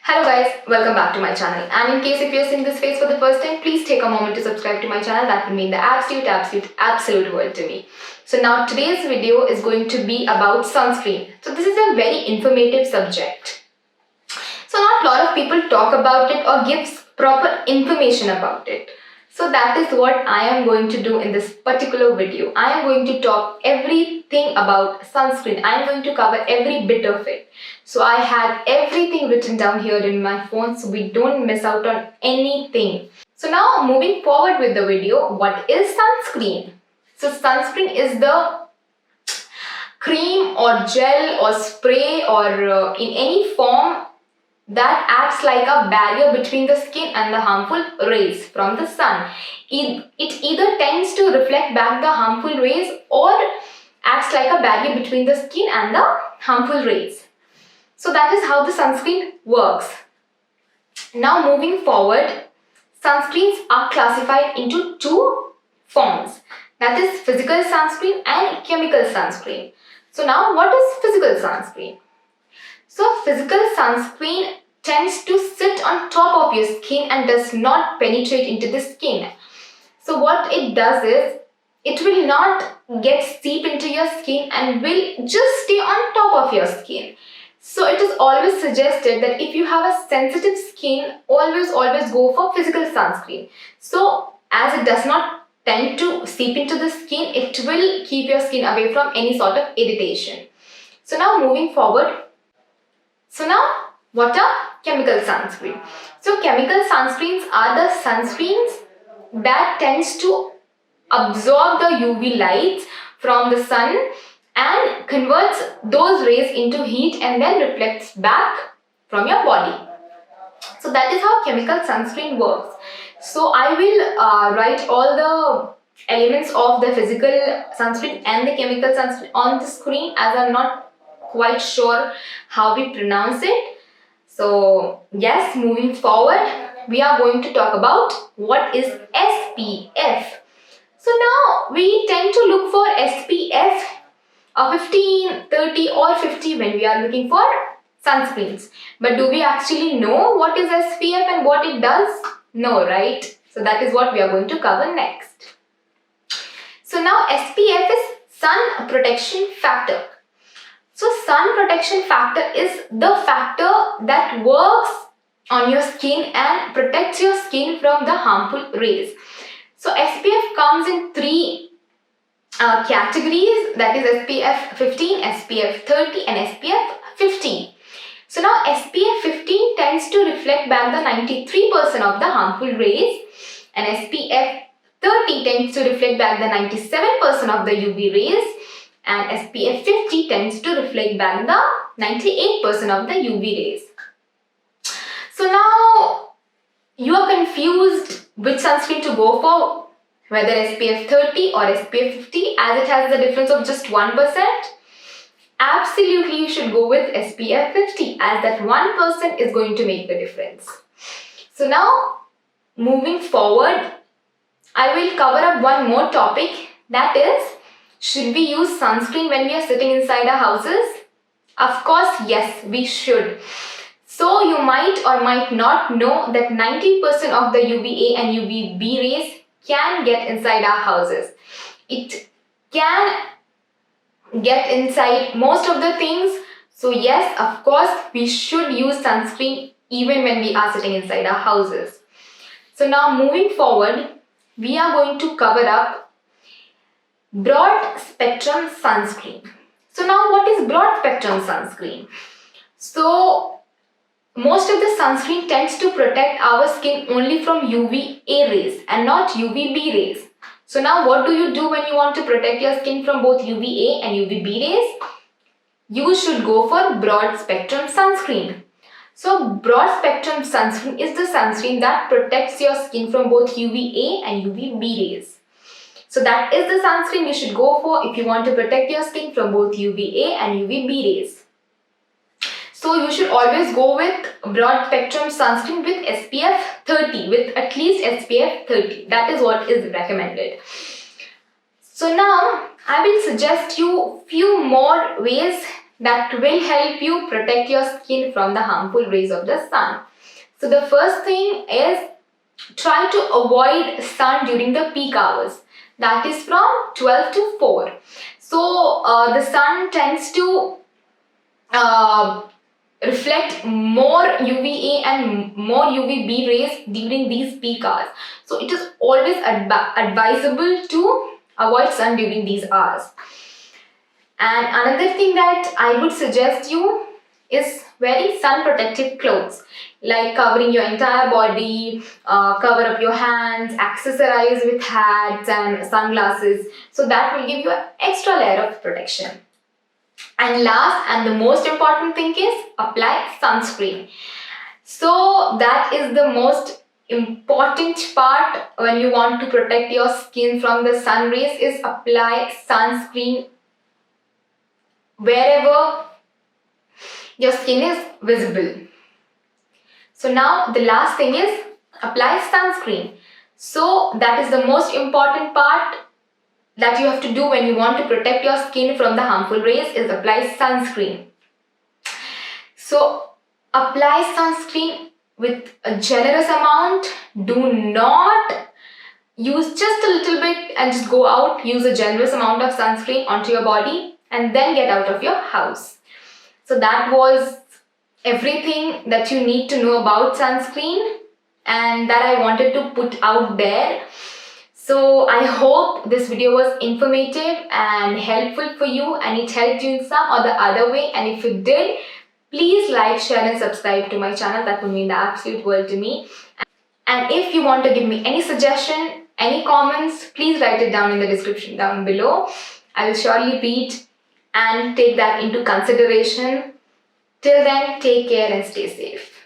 Hello guys, welcome back to my channel, and in case if you're seeing this face for the first time, please take a moment to subscribe to my channel. That will mean the absolute world to me. So now today's video is going to be about sunscreen. So this is a very informative subject. So not a lot of people talk about it or gives proper information about it. So that is what I am going to do in this particular video. I am going to talk everything about sunscreen. I am going to cover every bit of it. So I had everything written down here in my phone so we don't miss out on anything. So now moving forward with the video, what is sunscreen? So sunscreen is the cream or gel or spray or in any form that acts like a barrier between the skin and the harmful rays from the sun. It either tends to reflect back the harmful rays or acts like a barrier between the skin and the harmful rays. So that is how the sunscreen works. Now moving forward, sunscreens are classified into two forms. That is physical sunscreen and chemical sunscreen. So now what is physical sunscreen? So physical sunscreen tends to sit on top of your skin and does not penetrate into the skin. So what it does is, it will not get seep into your skin and will just stay on top of your skin. So it is always suggested that if you have a sensitive skin, always go for physical sunscreen. So as it does not tend to seep into the skin, it will keep your skin away from any sort of irritation. So now moving forward, what are chemical sunscreen? So chemical sunscreens are the sunscreens that tends to absorb the UV lights from the sun and converts those rays into heat and then reflects back from your body. So that is how chemical sunscreen works. So I will write all the elements of the physical sunscreen and the chemical sunscreen on the screen, as I'm not quite sure how we pronounce it. So yes, moving forward, we are going to talk about what is SPF. So now we tend to look for SPF 15, 30 or 50 when we are looking for sunscreens. But do we actually know what is SPF and what it does? No, right? So that is what we are going to cover next. So now SPF is sun protection factor. So sun protection factor is the factor that works on your skin and protects your skin from the harmful rays. So SPF comes in three categories, that is SPF 15, SPF 30 and SPF 50. So now SPF 15 tends to reflect back the 93% of the harmful rays, and SPF 30 tends to reflect back the 97% of the UV rays, and SPF 50 tends to reflect back the 98% of the UV rays. So now you are confused which sunscreen to go for, whether SPF 30 or SPF 50, as it has the difference of just 1%. Absolutely you should go with SPF 50, as that 1% is going to make the difference. So now moving forward, I will cover up one more topic, that is, should we use sunscreen when we are sitting inside our houses? Of course, yes, we should. So you might or might not know that 90% of the UVA and UVB rays can get inside our houses. It can get inside most of the things. So yes, of course, we should use sunscreen even when we are sitting inside our houses. So now moving forward, we are going to cover up broad spectrum sunscreen. So now what is broad spectrum sunscreen? So most of the sunscreen tends to protect our skin only from UVA rays and not UVB rays. So now what do you do when you want to protect your skin from both UVA and UVB rays? You should go for broad spectrum sunscreen. So broad spectrum sunscreen is the sunscreen that protects your skin from both UVA and UVB rays. So that is the sunscreen you should go for if you want to protect your skin from both UVA and UVB rays. So you should always go with broad spectrum sunscreen with SPF 30, with at least SPF 30. That is what is recommended. So now I will suggest you few more ways that will help you protect your skin from the harmful rays of the sun. So the first thing is, try to avoid sun during the peak hours, that is from 12 to 4. So the sun tends to reflect more UVA and more UVB rays during these peak hours. So it is always advisable to avoid sun during these hours. And another thing that I would suggest you is wearing sun protective clothes, like covering your entire body, cover up your hands, accessorize with hats and sunglasses. So that will give you an extra layer of protection. And last and the most important thing is apply sunscreen. So that is the most important part when you want to protect your skin from the sun rays, is apply sunscreen wherever your skin is visible. So now the last thing is apply sunscreen. So that is the most important part that you have to do when you want to protect your skin from the harmful rays, is apply sunscreen. So apply sunscreen with a generous amount. Do not use just a little bit and just go out. Use a generous amount of sunscreen onto your body and then get out of your house. So that was everything that you need to know about sunscreen and that I wanted to put out there. So I hope this video was informative and helpful for you, and it helped you in some or the other way. And if it did, please like, share and subscribe to my channel. That would mean the absolute world to me. And if you want to give me any suggestion, any comments, please write it down in the description down below. I will surely read and take that into consideration. Till then, take care and stay safe.